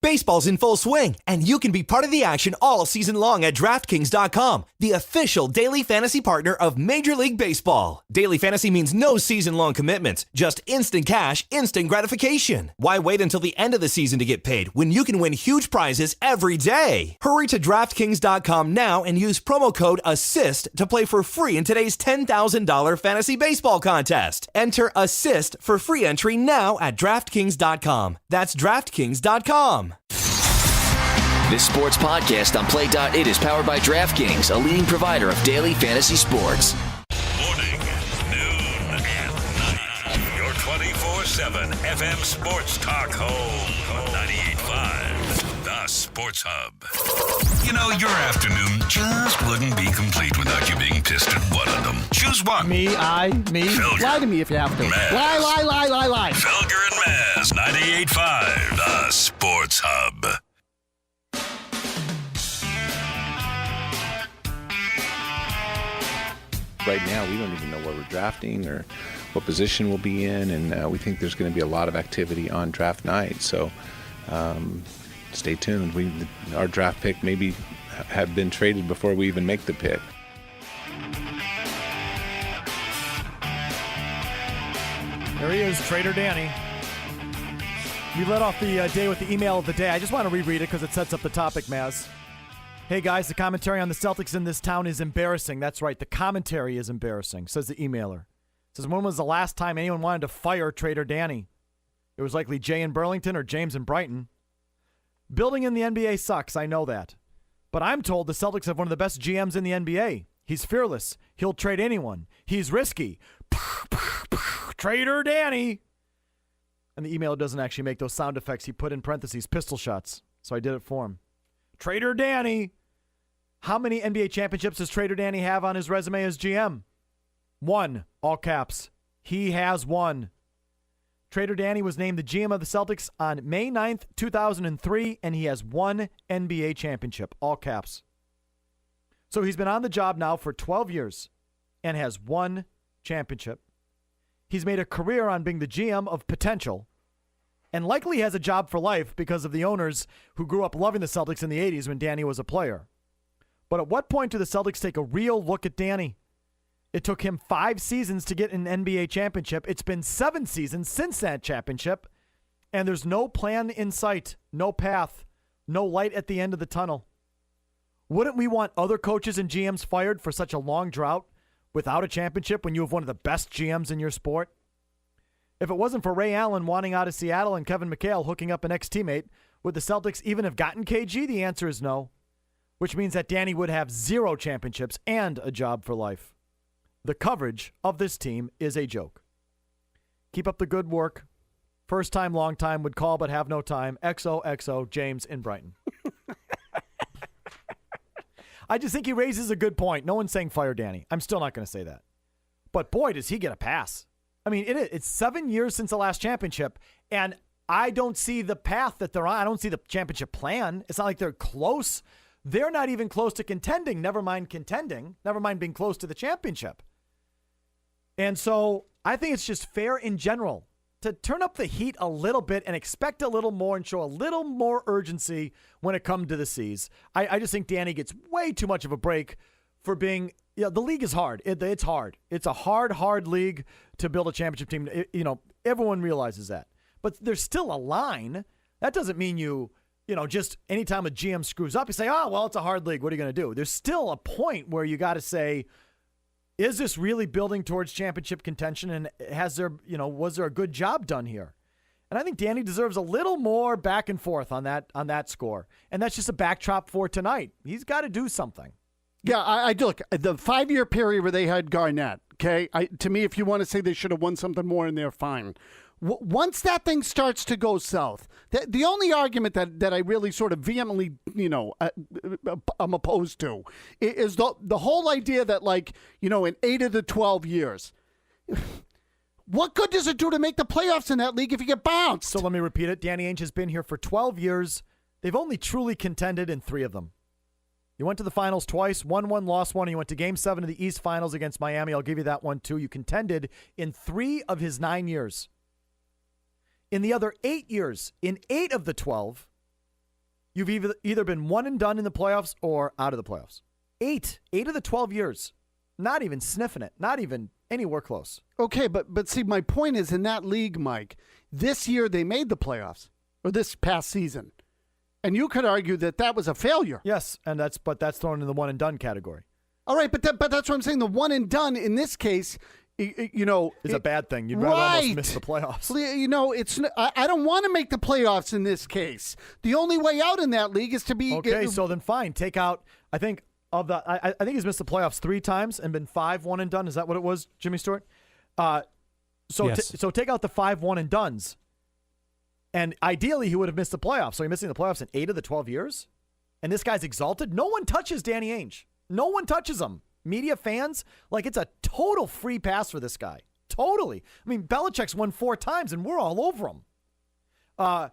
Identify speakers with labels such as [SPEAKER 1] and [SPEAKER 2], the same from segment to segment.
[SPEAKER 1] Baseball's in full swing, and you can be part of the action all season long at DraftKings.com, the official daily fantasy partner of Major League Baseball. Daily fantasy means no season-long commitments, just instant cash, instant gratification. Why wait until the end of the season to get paid when you can win huge prizes every day? Hurry to DraftKings.com now and use promo code ASSIST to play for free in today's $10,000 fantasy baseball contest. Enter ASSIST for free entry now at DraftKings.com. That's DraftKings.com.
[SPEAKER 2] This sports podcast on Play.it is powered by DraftKings, a leading provider of daily fantasy sports.
[SPEAKER 3] Morning, noon, and night. Your 24/7 FM sports talk home on 98.5, The Sports Hub. You know, your afternoon just wouldn't be complete without you being pissed at one of them. Choose one.
[SPEAKER 4] Me.
[SPEAKER 3] Felger,
[SPEAKER 4] lie to me if you have to.
[SPEAKER 3] Mazz.
[SPEAKER 4] Lie.
[SPEAKER 3] Felger and Mazz, 98.5, The Sports Hub.
[SPEAKER 5] Right now, we don't even know where we're drafting or what position we'll be in, and we think there's going to be a lot of activity on draft night. So stay tuned. Our draft pick maybe have been traded before we even make the pick.
[SPEAKER 4] There he is, Trader Danny. We led off the day with the email of the day. I just want to reread it because it sets up the topic, Mazz. Hey, guys, the commentary on the Celtics in this town is embarrassing. That's right, the commentary is embarrassing, says the emailer. Says, when was the last time anyone wanted to fire Trader Danny? It was likely Jay in Burlington or James in Brighton. Building in the NBA sucks, I know that. But I'm told the Celtics have one of the best GMs in the NBA. He's fearless. He'll trade anyone. He's risky. Trader Danny. And the emailer doesn't actually make those sound effects. He put in parentheses pistol shots. So I did it for him. Trader Danny. How many NBA championships does Trader Danny have on his resume as GM? 1, all caps. He has 1. Trader Danny was named the GM of the Celtics on May 9th, 2003, and he has 1 NBA championship, all caps. So he's been on the job now for 12 years and has 1 championship. He's made a career on being the GM of potential and likely has a job for life because of the owners who grew up loving the Celtics in the 80s when Danny was a player. But at what point do the Celtics take a real look at Danny? It took him 5 seasons to get an NBA championship. It's been 7 seasons since that championship, and there's no plan in sight, no path, no light at the end of the tunnel. Wouldn't we want other coaches and GMs fired for such a long drought without a championship when you have one of the best GMs in your sport? If it wasn't for Ray Allen wanting out of Seattle and Kevin McHale hooking up an ex-teammate, would the Celtics even have gotten KG? The answer is no, which means that Danny would have 0 championships and a job for life. The coverage of this team is a joke. Keep up the good work. First time, long time, would call but have no time. XOXO, James in Brighton. I just think he raises a good point. No one's saying fire Danny. I'm still not going to say that. But boy, does he get a pass. I mean, it's 7 years since the last championship, and I don't see the path that they're on. I don't see the championship plan. It's not like they're close. They're not even close to contending, never mind contending, never mind being close to the championship. And so I think it's just fair in general to turn up the heat a little bit and expect a little more and show a little more urgency when it comes to the C's. I just think Danny gets way too much of a break for being, the league is hard. It's hard. It's a hard league to build a championship team. Everyone realizes that. But there's still a line. That doesn't mean just anytime a GM screws up, you say, oh, well, it's a hard league. What are you going to do? There's still a point where you got to say, is this really building towards championship contention? And was there a good job done here? And I think Danny deserves a little more back and forth on that score. And that's just a backdrop for tonight. He's got to do something.
[SPEAKER 6] Yeah, I look, the 5-year period where they had Garnett, okay? To me, if you want to say they should have won something more in there, fine. Once that thing starts to go south, the only argument that I really sort of vehemently, I'm opposed to is the whole idea that, in 8 of the 12 years, what good does it do to make the playoffs in that league if you get bounced?
[SPEAKER 4] So let me repeat it. Danny Ainge has been here for 12 years. They've only truly contended in 3 of them. You went to the finals twice, won 1, lost 1, and you went to Game 7 of the East Finals against Miami. I'll give you that one, too. You contended in 3 of his 9 years. In the other 8 years, in 8 of the 12, you've either been one and done in the playoffs or out of the playoffs. 8 of the 12 years. Not even sniffing it. Not even anywhere close.
[SPEAKER 6] Okay, but see, my point is in that league, Mike, this year they made the playoffs, or this past season. And you could argue that was a failure.
[SPEAKER 4] Yes, and that's thrown in the one and done category.
[SPEAKER 6] All right, but that's what I'm saying. The one and done in this case,
[SPEAKER 4] is a bad thing. You'd rather almost miss the playoffs.
[SPEAKER 6] I don't want to make the playoffs in this case. The only way out in that league is to be
[SPEAKER 4] okay. So then, fine. Take out. I think he's missed the playoffs 3 times and been 5 one and done. Is that what it was, Jimmy Stewart?
[SPEAKER 7] Yes.
[SPEAKER 4] So take out the 5 one and dones. And ideally, he would have missed the playoffs. So he's missing the playoffs in 8 of the 12 years? And this guy's exalted? No one touches Danny Ainge. No one touches him. Media, fans, like it's a total free pass for this guy. Totally. I mean, Belichick's won 4 times, and we're all over him. The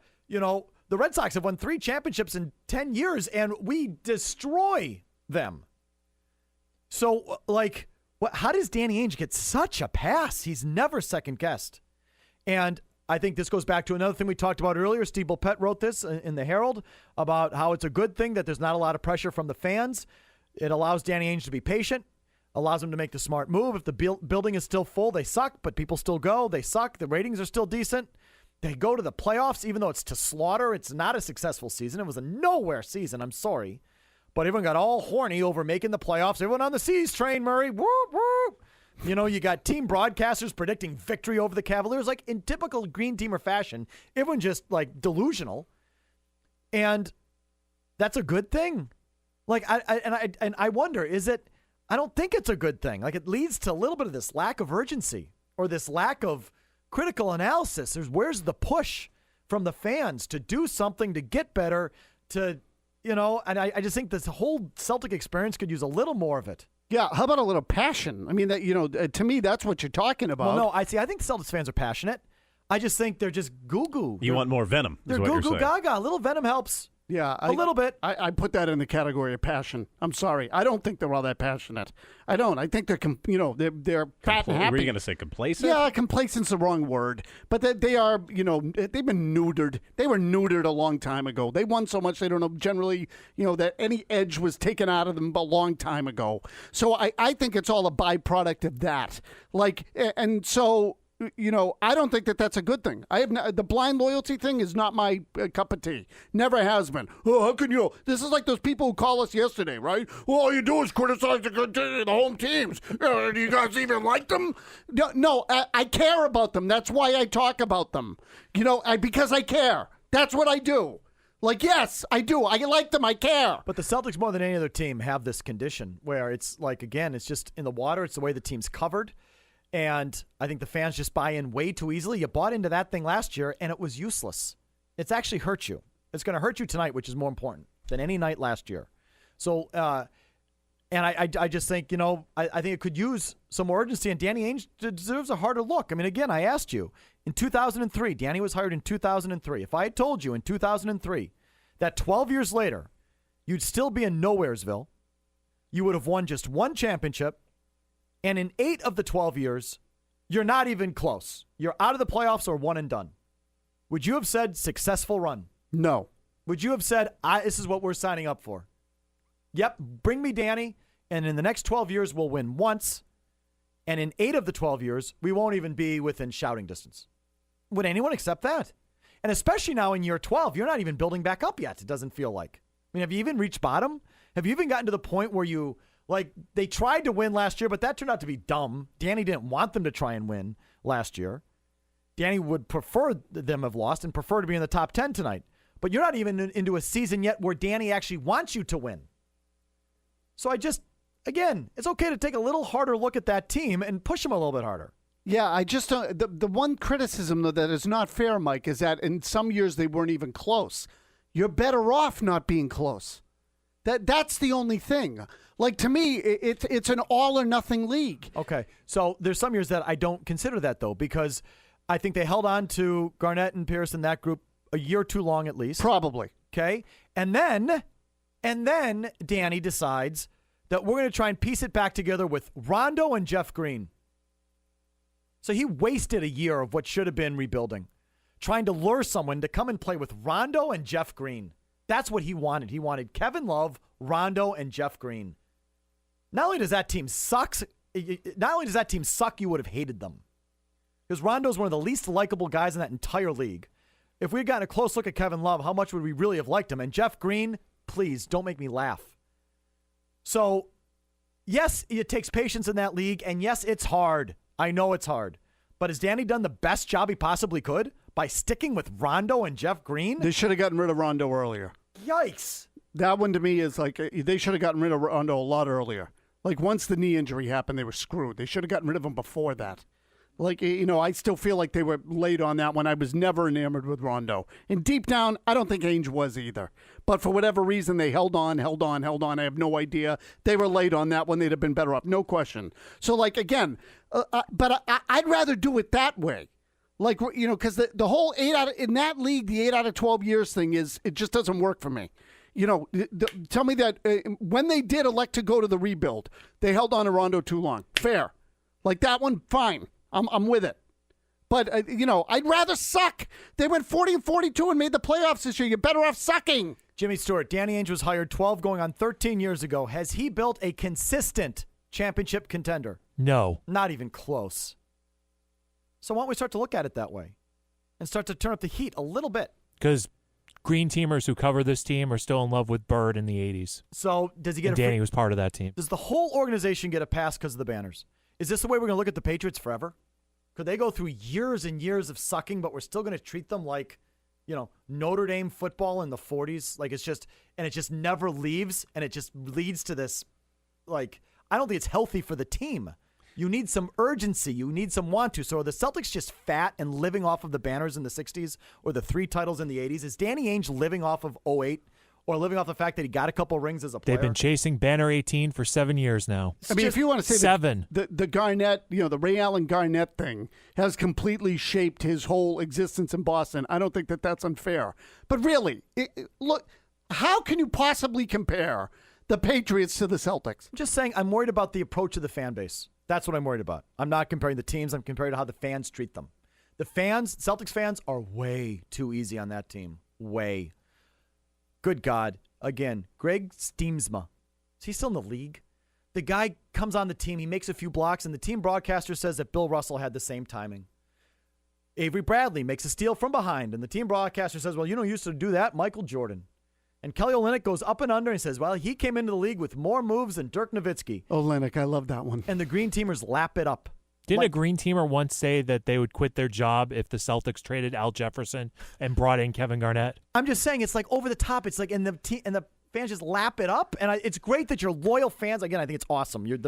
[SPEAKER 4] Red Sox have won 3 championships in 10 years, and we destroy them. So, how does Danny Ainge get such a pass? He's never second-guessed. And I think this goes back to another thing we talked about earlier. Steve Bulpett wrote this in the Herald about how it's a good thing that there's not a lot of pressure from the fans. It allows Danny Ainge to be patient, allows him to make the smart move. If the building is still full, they suck, but people still go. They suck. The ratings are still decent. They go to the playoffs, even though it's to slaughter. It's not a successful season. It was a nowhere season. I'm sorry. But everyone got all horny over making the playoffs. Everyone on the C's train, Murray. Whoop, whoop. You got team broadcasters predicting victory over the Cavaliers, like in typical Green Teamer fashion. Everyone just delusional, and that's a good thing. I wonder, is it? I don't think it's a good thing. It leads to a little bit of this lack of urgency or this lack of critical analysis. Where's the push from the fans to do something to get better? And I just think this whole Celtic experience could use a little more of it.
[SPEAKER 6] Yeah, how about a little passion? I mean, to me, that's what you're talking about.
[SPEAKER 4] Well, no, I think the Celtics fans are passionate. I just think they're just goo-goo.
[SPEAKER 7] You want more venom.
[SPEAKER 4] They're goo-goo gaga. A little venom helps.
[SPEAKER 6] Yeah,
[SPEAKER 4] a little bit.
[SPEAKER 6] I put that in the category of passion. I'm sorry. I don't think they're all that passionate. I don't. I think they're fat and happy.
[SPEAKER 7] Were you going to say complacent?
[SPEAKER 6] Yeah, complacent's the wrong word. But they are, they've been neutered. They were neutered a long time ago. They won so much they don't know generally, that any edge was taken out of them a long time ago. So I think it's all a byproduct of that. I don't think that that's a good thing. The blind loyalty thing is not my cup of tea. Never has been. Oh, how can you? This is like those people who call us yesterday, right? Well, all you do is criticize the home teams. Do you guys even like them? No, I care about them. That's why I talk about them. Because I care. That's what I do. Yes, I do. I like them. I care.
[SPEAKER 4] But the Celtics, more than any other team, have this condition where it's it's just in the water. It's the way the team's covered. And I think the fans just buy in way too easily. You bought into that thing last year, and it was useless. It's actually hurt you. It's going to hurt you tonight, which is more important than any night last year. So, and I just think, I think it could use some more urgency, and Danny Ainge deserves a harder look. I mean, again, I asked you, in 2003, Danny was hired in 2003. If I had told you in 2003 that 12 years later, you'd still be in Nowheresville, you would have won just 1 championship, and in 8 of the 12 years, you're not even close. You're out of the playoffs or 1 and done. Would you have said successful run?
[SPEAKER 6] No.
[SPEAKER 4] Would you have said, this is what we're signing up for? Yep, bring me Danny, and in the next 12 years, we'll win once. And in 8 of the 12 years, we won't even be within shouting distance. Would anyone accept that? And especially now in year 12, you're not even building back up yet, it doesn't feel like. I mean, have you even reached bottom? Have you even gotten to the point where you... they tried to win last year, but that turned out to be dumb. Danny didn't want them to try and win last year. Danny would prefer them have lost and prefer to be in the top 10 tonight. But you're not even into a season yet where Danny actually wants you to win. So again, it's okay to take a little harder look at that team and push them a little bit harder.
[SPEAKER 6] Yeah, I just don't. The one criticism, though, that is not fair, Mike, is that in some years they weren't even close. You're better off not being close. That's the only thing. To me, it's an all or nothing league.
[SPEAKER 4] Okay, so there's some years that I don't consider that, though, because I think they held on to Garnett and Pierce in that group a year too long at least.
[SPEAKER 6] Probably.
[SPEAKER 4] Okay, and then Danny decides that we're going to try and piece it back together with Rondo and Jeff Green. So he wasted a year of what should have been rebuilding, trying to lure someone to come and play with Rondo and Jeff Green. That's what he wanted. He wanted Kevin Love, Rondo, and Jeff Green. Not only does that team suck, you would have hated them. Because Rondo's one of the least likable guys in that entire league. If we had gotten a close look at Kevin Love, how much would we really have liked him? And Jeff Green, please, don't make me laugh. So, yes, it takes patience in that league, and yes, it's hard. I know it's hard. But has Danny done the best job he possibly could by sticking with Rondo and Jeff Green?
[SPEAKER 6] They should have gotten rid of Rondo earlier.
[SPEAKER 4] Yikes.
[SPEAKER 6] That one to me is like they should have gotten rid of Rondo a lot earlier. Like once the knee injury happened, they were screwed. They should have gotten rid of him before that. Like, I still feel like they were late on that one. I was never enamored with Rondo. And deep down, I don't think Ainge was either. But for whatever reason, they held on. I have no idea. They were late on that one. They'd have been better off. No question. So, like, again, but I'd rather do it that way. Like, because the whole in that league, the 8 out of 12 years thing it just doesn't work for me. Tell me that when they did elect to go to the rebuild, they held on to Rondo too long. Fair. Like that one, fine. I'm with it. But, I'd rather suck. They went 40-42 and made the playoffs this year. You're better off sucking.
[SPEAKER 4] Jimmy Stewart, Danny Ainge was hired 12 going on 13 years ago. Has he built a consistent championship contender?
[SPEAKER 8] No.
[SPEAKER 4] Not even close. So why don't we start to look at it that way and start to turn up the heat a little bit?
[SPEAKER 8] Because green teamers who cover this team are still in love with Bird in the 80s.
[SPEAKER 4] So does he get
[SPEAKER 8] and Danny was part of that team.
[SPEAKER 4] Does the whole organization get a pass because of the banners? Is this the way we're going to look at the Patriots forever? Could they go through years and years of sucking, but we're still going to treat them like, Notre Dame football in the 40s? Like it just never leaves, and it just leads to this, like, I don't think it's healthy for the team. You need some urgency. You need some want to. So are the Celtics just fat and living off of the banners in the 60s or the 3 titles in the 80s? Is Danny Ainge living off of 08? Or living off the fact that he got a couple rings as a player?
[SPEAKER 8] They've been chasing Banner 18 for 7 years now.
[SPEAKER 6] I mean, if you want to say
[SPEAKER 8] 7.
[SPEAKER 6] The Garnett, the Ray Allen Garnett thing has completely shaped his whole existence in Boston. I don't think that that's unfair. But really, look, how can you possibly compare the Patriots to the Celtics?
[SPEAKER 4] I'm just saying I'm worried about the approach of the fan base. That's what I'm worried about. I'm not comparing the teams. I'm comparing to how the fans treat them. The fans, Celtics fans, are way too easy on that team. Way. Good God. Again, Greg Steamsma. Is he still in the league? The guy comes on the team, he makes a few blocks, and the team broadcaster says that Bill Russell had the same timing. Avery Bradley makes a steal from behind, and the team broadcaster says, well, used to do that, Michael Jordan. And Kelly Olynyk goes up and under and says, well, he came into the league with more moves than Dirk Nowitzki.
[SPEAKER 6] Olynyk, I love that one.
[SPEAKER 4] And the green teamers lap it up.
[SPEAKER 8] Didn't a green teamer once say that they would quit their job if the Celtics traded Al Jefferson and brought in Kevin Garnett?
[SPEAKER 4] I'm just saying it's like over the top. It's like and the fans just lap it up. And it's great that you're loyal fans. Again, I think it's awesome. You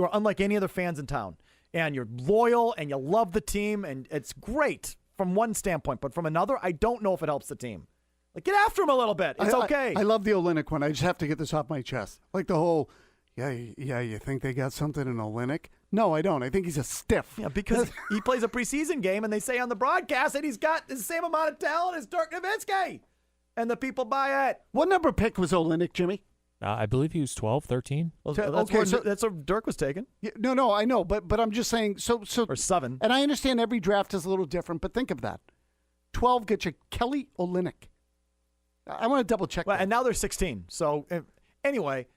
[SPEAKER 4] are unlike any other fans in town. And you're loyal and you love the team. And it's great from one standpoint. But from another, I don't know if it helps the team. Like, get after him a little bit. It's okay.
[SPEAKER 6] I love the Olynyk one. I just have to get this off my chest. Like the whole, you think they got something in Olynyk? No, I don't. I think he's a stiff.
[SPEAKER 4] Yeah, because he plays a preseason game, and they say on the broadcast that he's got the same amount of talent as Dirk Nowitzki. And the people buy it.
[SPEAKER 6] What number pick was Olynyk, Jimmy?
[SPEAKER 8] I believe he was 12, 13.
[SPEAKER 4] Well, that's where Dirk was taken.
[SPEAKER 6] Yeah, no, I know, but I'm just saying. So
[SPEAKER 4] or 7.
[SPEAKER 6] And I understand every draft is a little different, but think of that. 12 gets you Kelly Olynyk. I want to double check that.
[SPEAKER 4] And now they're 16. So anyway,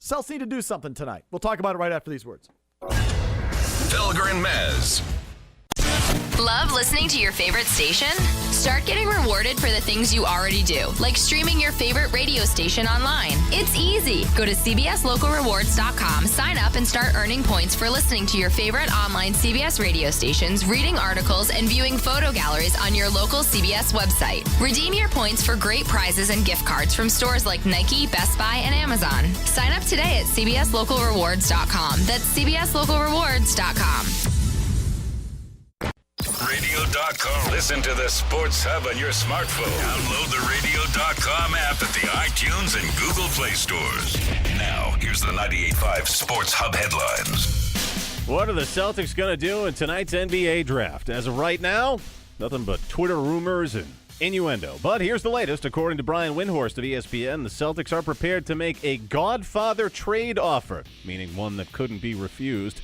[SPEAKER 4] Celtics need to do something tonight. We'll talk about it right after these words.
[SPEAKER 3] Felger and Mazz.
[SPEAKER 9] Love listening to your favorite station? Start getting rewarded for the things you already do, like streaming your favorite radio station online. It's easy. Go to CBSLocalRewards.com, sign up, and start earning points for listening to your favorite online CBS radio stations, reading articles, and viewing photo galleries on your local CBS website. Redeem your points for great prizes and gift cards from stores like Nike, Best Buy, and Amazon. Sign up today at CBSLocalRewards.com. That's CBSLocalRewards.com.
[SPEAKER 3] Radio.com. Listen to the Sports Hub on your smartphone. Download the Radio.com app at the iTunes and Google Play stores. Now, here's the 98.5 Sports Hub headlines.
[SPEAKER 7] What are the Celtics going to do in tonight's NBA draft? As of right now, nothing but Twitter rumors and innuendo. But here's the latest. According to Brian Windhorst of ESPN, the Celtics are prepared to make a Godfather trade offer, meaning one that couldn't be refused.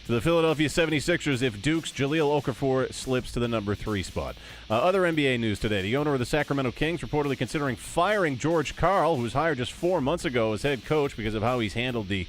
[SPEAKER 7] to the Philadelphia 76ers if Duke's Jahlil Okafor slips to the number 3 spot. Other NBA news today. The owner of the Sacramento Kings reportedly considering firing George Karl, who was hired just 4 months ago as head coach because of how he's handled the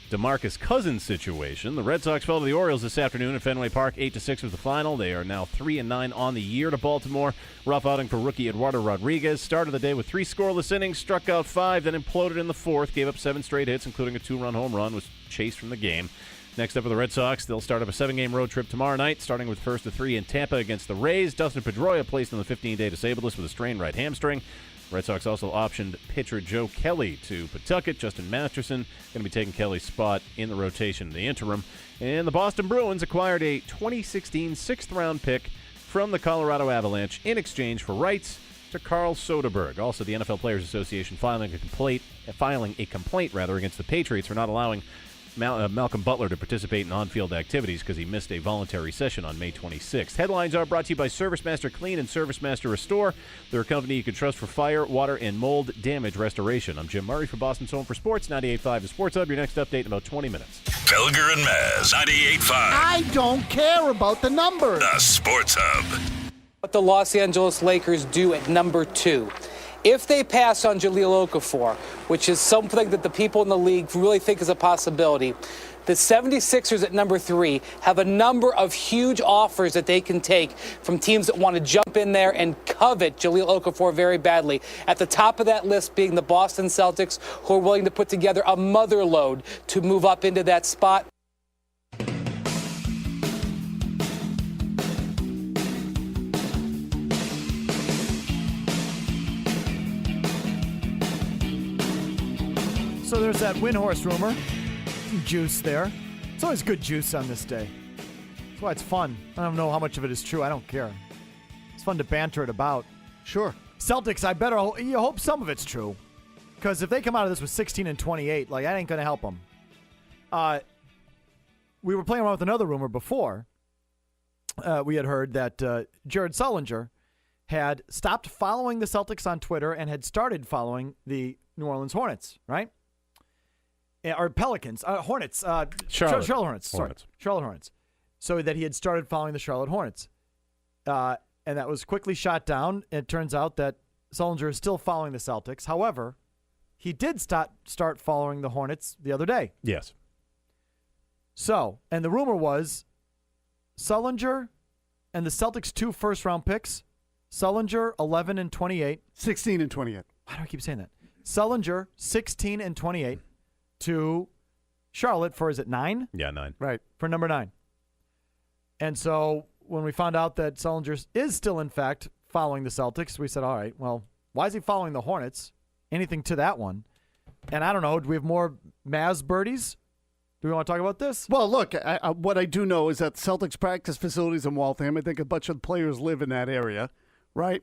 [SPEAKER 7] DeMarcus Cousins situation. The Red Sox fell to the Orioles this afternoon at Fenway Park. 8-6 was the final. They are now 3-9 on the year to Baltimore. Rough outing for rookie Eduardo Rodriguez. Started the day with 3 scoreless innings, struck out 5, then imploded in the 4th, gave up 7 straight hits, including a 2-run home run, was chased from the game. Next up for the Red Sox, they'll start up a 7-game road trip tomorrow night, starting with first of 3 in Tampa against the Rays. Dustin Pedroia placed on the 15-day disabled list with a strained right hamstring. Red Sox also optioned pitcher Joe Kelly to Pawtucket. Justin Masterson going to be taking Kelly's spot in the rotation in the interim. And the Boston Bruins acquired a 2016 6th-round pick from the Colorado Avalanche in exchange for rights to Carl Soderberg. Also, the NFL Players Association filing a complaint against the Patriots for not allowing Malcolm Butler to participate in on-field activities because he missed a voluntary session on May 26th. Headlines are brought to you by ServiceMaster Clean and ServiceMaster Restore. They're a company you can trust for fire, water, and mold damage restoration. I'm Jim Murray for Boston's Home for Sports, 98.5 The Sports Hub. Your next update in about 20 minutes.
[SPEAKER 3] Felger and Mazz, 98.5.
[SPEAKER 6] I don't care about the numbers.
[SPEAKER 3] The Sports Hub.
[SPEAKER 10] What the Los Angeles Lakers do at number 2. If they pass on Jahlil Okafor, which is something that the people in the league really think is a possibility, the 76ers at number 3 have a number of huge offers that they can take from teams that want to jump in there and covet Jahlil Okafor very badly. At the top of that list being the Boston Celtics, who are willing to put together a mother load to move up into that spot.
[SPEAKER 4] So there's that Windhorst rumor. Some juice there. It's always good juice on this day. That's why it's fun. I don't know how much of it is true. I don't care. It's fun to banter it about.
[SPEAKER 6] Sure.
[SPEAKER 4] Celtics, you hope some of it's true. Because if they come out of this with 16-28, that ain't going to help them. We were playing around with another rumor before. We had heard that Jared Sullinger had stopped following the Celtics on Twitter and had started following the New Orleans Hornets, right? Or Pelicans, Hornets, Charlotte Hornets. Sorry, Charlotte Hornets. So that he had started following the Charlotte Hornets, and that was quickly shot down. It turns out that Sullinger is still following the Celtics. However, he did start following the Hornets the other day.
[SPEAKER 7] Yes.
[SPEAKER 4] So, and the rumor was Sullinger and the Celtics' 2 first-round picks, Sullinger 11-28,
[SPEAKER 6] 16-28.
[SPEAKER 4] Why do I keep saying that? Sullinger 16-28. To Charlotte for, is it 9?
[SPEAKER 7] Yeah, 9.
[SPEAKER 4] Right, for number 9. And so when we found out that Sullinger is still, in fact, following the Celtics, we said, all right, well, why is he following the Hornets? Anything to that one? And I don't know, do we have more Mazz birdies? Do we want to talk about this?
[SPEAKER 6] Well, look, what I do know is that Celtics practice facilities in Waltham, I think a bunch of players live in that area, right?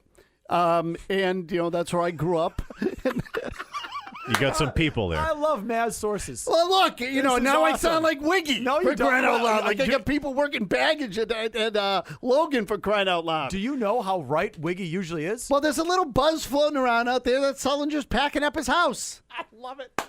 [SPEAKER 6] And, that's where I grew up.
[SPEAKER 7] You got some people there.
[SPEAKER 4] I love Mazz sources.
[SPEAKER 6] Well, look, now awesome. I sound like Wiggy.
[SPEAKER 4] No, you
[SPEAKER 6] don't. Crying out loud. Like I got people working baggage at Logan for crying out loud.
[SPEAKER 4] Do you know how right Wiggy usually is?
[SPEAKER 6] Well, there's a little buzz floating around out there that Sullinger's packing up his house.
[SPEAKER 4] I love it.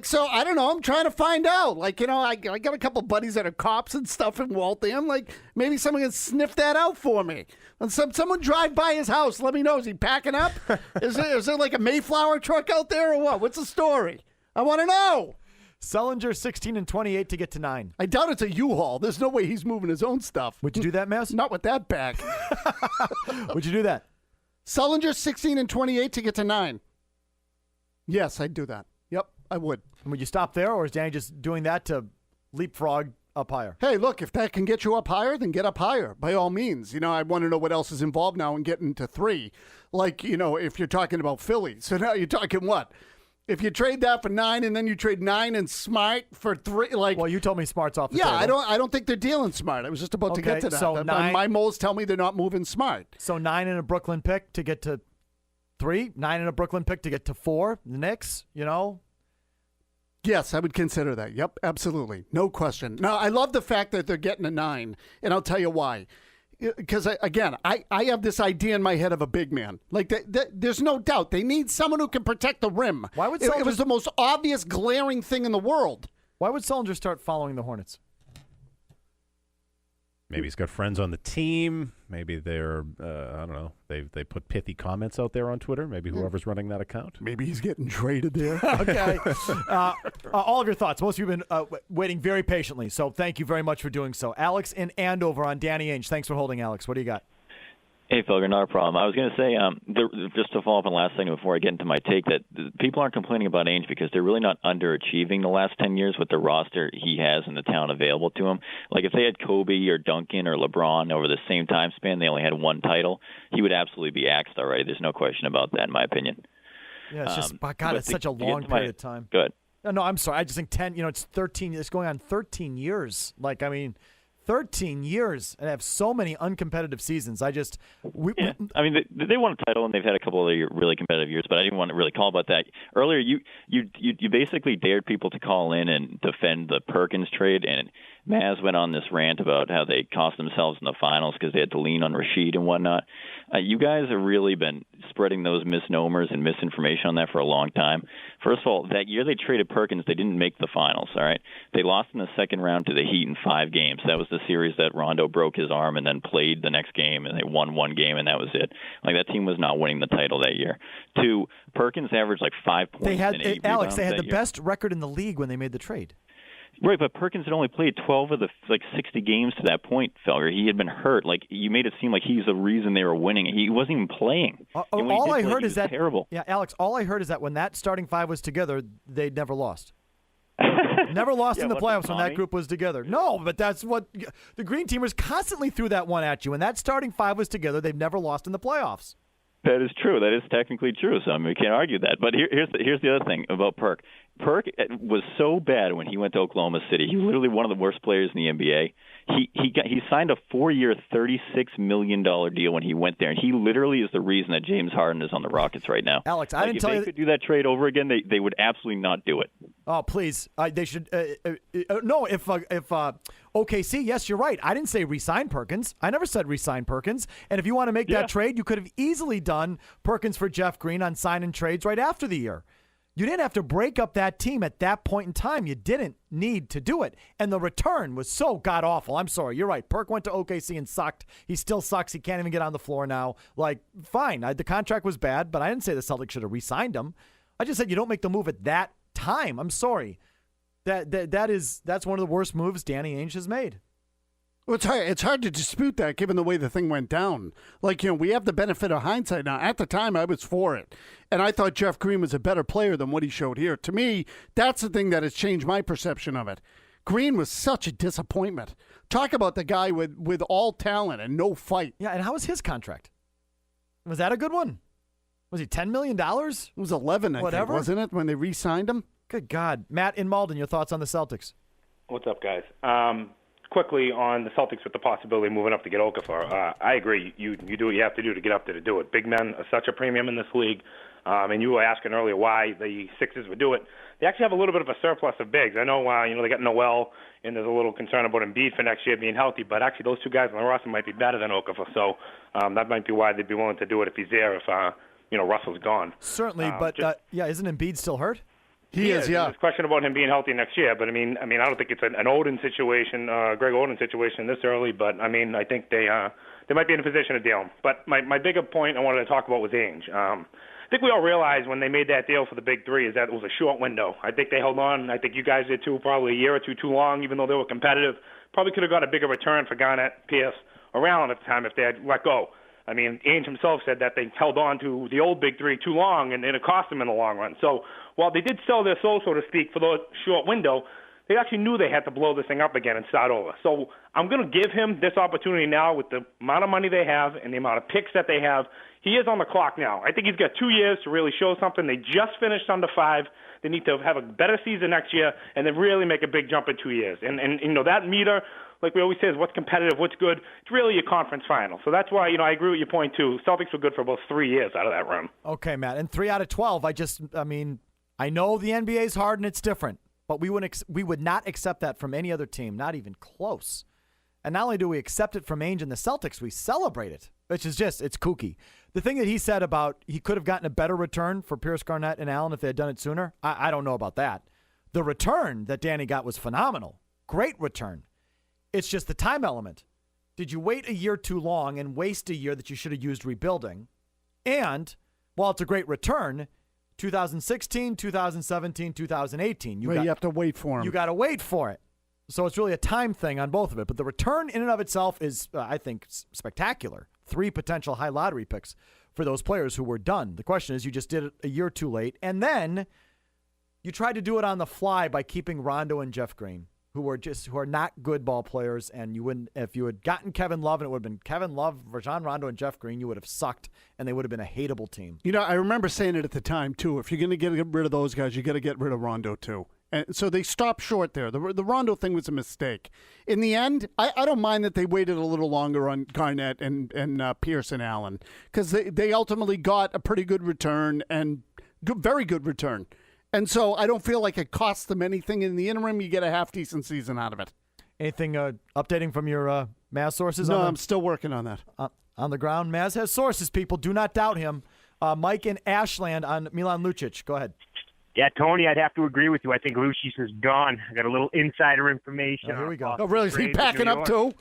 [SPEAKER 6] So I don't know. I'm trying to find out. I got a couple buddies that are cops and stuff in Waltham. Maybe someone can sniff that out for me. And someone drive by his house. Let me know. Is he packing up? Is there like a Mayflower truck out there or what? What's the story? I want to know.
[SPEAKER 4] Sullinger 16-28 to get to 9.
[SPEAKER 6] I doubt it's a U-Haul. There's no way he's moving his own stuff.
[SPEAKER 4] Would you do that, Mazz?
[SPEAKER 6] Not with that bag.
[SPEAKER 4] Would you do that?
[SPEAKER 6] Sullinger 16-28 to get to 9. Yes, I'd do that. Yep, I would.
[SPEAKER 4] And would you stop there, or is Danny just doing that to leapfrog up higher?
[SPEAKER 6] Hey, look, if that can get you up higher, then get up higher, by all means. I want to know what else is involved now in getting to 3. If you're talking about Philly. So now you're talking what? If you trade that for 9 and then you trade 9 and Smart for 3,
[SPEAKER 4] Well, you told me Smart's off the table.
[SPEAKER 6] I don't think they're dealing Smart. I was just about to get to that.
[SPEAKER 4] So 9,
[SPEAKER 6] my moles tell me they're not moving Smart.
[SPEAKER 4] So 9 and a Brooklyn pick to get to 3, 9 and a Brooklyn pick to get to 4. The Knicks,
[SPEAKER 6] Yes, I would consider that. Yep, absolutely. No question. Now, I love the fact that they're getting a 9, and I'll tell you why. Because, again, I have this idea in my head of a big man. There's no doubt. They need someone who can protect the rim.
[SPEAKER 4] Why would
[SPEAKER 6] it was the most obvious, glaring thing in the world.
[SPEAKER 4] Why would Sullinger start following the Hornets?
[SPEAKER 7] Maybe he's got friends on the team. Maybe they're, I don't know, they put pithy comments out there on Twitter. Maybe whoever's running that account.
[SPEAKER 6] Maybe he's getting traded there.
[SPEAKER 4] Okay. All of your thoughts. Most of you have been waiting very patiently, so thank you very much for doing so. Alex in Andover on Danny Ainge. Thanks for holding, Alex. What do you got?
[SPEAKER 11] Hey, Felger, not a problem. I was going to say, just to follow up on the last thing before I get into my take, that people aren't complaining about Ainge because they're really not underachieving the last 10 years with the roster he has in the town available to him. Like, if they had Kobe or Duncan or LeBron over the same time span, they only had one title, he would absolutely be axed already. There's no question about that, in my opinion.
[SPEAKER 4] Yeah, it's just, God, it's such a long period of time.
[SPEAKER 11] Good.
[SPEAKER 4] No, I'm sorry. I just think 10, it's 13, it's going on 13 years. 13 years and have so many uncompetitive seasons. I mean,
[SPEAKER 11] they won a title and they've had a couple of really competitive years, but I didn't want to really call about that. Earlier, you basically dared people to call in and defend the Perkins trade, and Mazz went on this rant about how they cost themselves in the finals because they had to lean on Rashid and whatnot. You guys have really been spreading those misnomers and misinformation on that for a long time. First of all, that year they traded Perkins, they didn't make the finals, all right? They lost in the second round to the Heat in 5 games. That was the series that Rondo broke his arm and then played the next game, and they won 1 game, and that was it. Like, that team was not winning the title that year. 2, Perkins averaged 5 points and 8 rebounds.
[SPEAKER 4] Alex, they had the
[SPEAKER 11] year.
[SPEAKER 4] best record in the league when they made the trade.
[SPEAKER 11] Right, but Perkins had only played 12 of the 60 games to that point, Felger. He had been hurt. Like, you made it seem like he's the reason they were winning. He wasn't even playing.
[SPEAKER 4] All I heard is that
[SPEAKER 11] terrible.
[SPEAKER 4] Yeah, Alex. All I heard is that when that starting 5 was together, they'd never lost. Never lost in the playoffs when that group was together. No, but that's what the Green Teamers constantly threw that one at you. When that starting 5 was together, they've never lost in the playoffs.
[SPEAKER 11] That is true. That is technically true. So we can't argue that. But here's the other thing about Perk. Perk was so bad when he went to Oklahoma City. He was literally one of the worst players in the NBA. He signed a 4-year, $36 million deal when he went there, and he literally is the reason that James Harden is on the Rockets right now.
[SPEAKER 4] Alex, I didn't tell you
[SPEAKER 11] if they could do that trade over again, they would absolutely not do it.
[SPEAKER 4] Oh, please! They should. No, if OKC, yes, you're right. I didn't say re-sign Perkins. I never said re-sign Perkins. And if you want to make that trade, you could have easily done Perkins for Jeff Green on sign-and trades right after the year. You didn't have to break up that team at that point in time. You didn't need to do it. And the return was so god-awful. I'm sorry. You're right. Perk went to OKC and sucked. He still sucks. He can't even get on the floor now. Fine. The contract was bad, but I didn't say the Celtics should have re-signed him. I just said you don't make the move at that time. I'm sorry. That's one of the worst moves Danny Ainge has made.
[SPEAKER 6] Well, it's hard to dispute that given the way the thing went down. We have the benefit of hindsight now. At the time, I was for it. And I thought Jeff Green was a better player than what he showed here. To me, that's the thing that has changed my perception of it. Green was such a disappointment. Talk about the guy with all talent and no fight.
[SPEAKER 4] Yeah, and how was his contract? Was that a good one? Was he $10 million? It
[SPEAKER 6] was 11, I think, wasn't it, when they re-signed him?
[SPEAKER 4] Good God. Matt in Malden, your thoughts on the Celtics?
[SPEAKER 12] What's up, guys? Quickly on the Celtics with the possibility of moving up to get Okafor. I agree. You do what you have to do to get up there to do it. Big men are such a premium in this league. And you were asking earlier why the Sixers would do it. They actually have a little bit of a surplus of bigs. I know, they got Noel, and there's a little concern about Embiid for next year being healthy, but actually those 2 guys on the roster might be better than Okafor. So that might be why they'd be willing to do it if he's there, if, Russell's gone.
[SPEAKER 4] Certainly, but isn't Embiid still hurt?
[SPEAKER 6] He is, yeah.
[SPEAKER 12] There's a question about him being healthy next year, but I don't think it's an Oden situation, Greg Oden situation this early. But I think they might be in a position to deal him. But my bigger point I wanted to talk about was Ainge. I think we all realized when they made that deal for the big 3 is that it was a short window. I think they held on. I think you guys did too, probably a year or two too long, even though they were competitive. Probably could have got a bigger return for Garnett, Pierce, or Allen at the time if they had let go. Ainge himself said that they held on to the old big 3 too long, and it cost them in the long run. So while they did sell their soul, so to speak, for the short window, they actually knew they had to blow this thing up again and start over. So I'm going to give him this opportunity now with the amount of money they have and the amount of picks that they have. He is on the clock now. I think he's got 2 years to really show something. They just finished under 5. They need to have a better season next year and then really make a big jump in 2 years. And that meter, like we always say, is what's competitive, what's good. It's really a conference final. So that's why, I agree with your point, too. Celtics were good for about 3 years out of that run.
[SPEAKER 4] Okay, Matt. And 3 out of 12, I know the NBA is hard and it's different, but we would not accept that from any other team, not even close. And not only do we accept it from Ainge and the Celtics, we celebrate it, which is it's kooky. The thing that he said about he could have gotten a better return for Pierce, Garnett, and Allen if they had done it sooner, I don't know about that. The return that Danny got was phenomenal. Great return. It's just the time element. did you wait a year too long and waste a year that you should have used rebuilding? And while it's a great return, 2016, 2017, 2018,
[SPEAKER 6] you have to wait for him.
[SPEAKER 4] You got to wait for it. So it's really a time thing on both of it. But the return in and of itself is, I think, spectacular. 3 potential high lottery picks for those players who were done. The question is, you just did it a year too late. And then you tried to do it on the fly by keeping Rondo and Jeff Green, who are not good ball players. And you wouldn't, if you had gotten Kevin Love and it would have been Kevin Love, Rajon Rondo, and Jeff Green, you would have sucked and they would have been a hateable team.
[SPEAKER 6] I remember saying it at the time, too. If you're going to get rid of those guys, you got to get rid of Rondo, too. And so they stopped short there. The Rondo thing was a mistake. In the end, I don't mind that they waited a little longer on Garnett and Pierce and Allen, because they ultimately got a pretty good return and very good return. And so I don't feel like it costs them anything. In the interim, you get a half-decent season out of it. Anything updating from your Mazz sources? No, I'm still working on that.
[SPEAKER 4] On the ground, Mazz has sources, people. Do not doubt him. Mike in Ashland on Milan Lucic. Go ahead.
[SPEAKER 13] Yeah, Tony, I'd have to agree with you. I think Lucic is gone. I got a little insider information.
[SPEAKER 4] Oh, here we go.
[SPEAKER 6] Oh, really? Is he packing up too?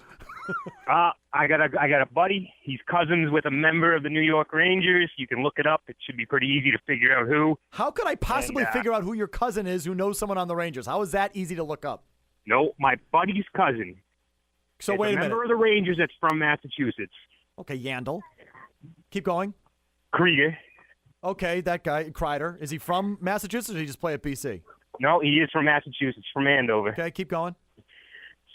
[SPEAKER 13] I got a buddy. He's cousins with a member of the New York Rangers. You can look it up. It should be pretty easy to figure out who.
[SPEAKER 4] How could I possibly figure out who your cousin is who knows someone on the Rangers? How is that easy to look up?
[SPEAKER 13] No, my buddy's cousin.
[SPEAKER 4] So
[SPEAKER 13] it's
[SPEAKER 4] wait a minute.
[SPEAKER 13] member of the Rangers that's from Massachusetts.
[SPEAKER 4] Okay, Yandel. Keep going.
[SPEAKER 13] Krieger.
[SPEAKER 4] Okay, that guy, Kreider. Is he from Massachusetts or did he just play at BC?
[SPEAKER 13] No, he is from Massachusetts, from Andover.
[SPEAKER 4] Okay, keep going.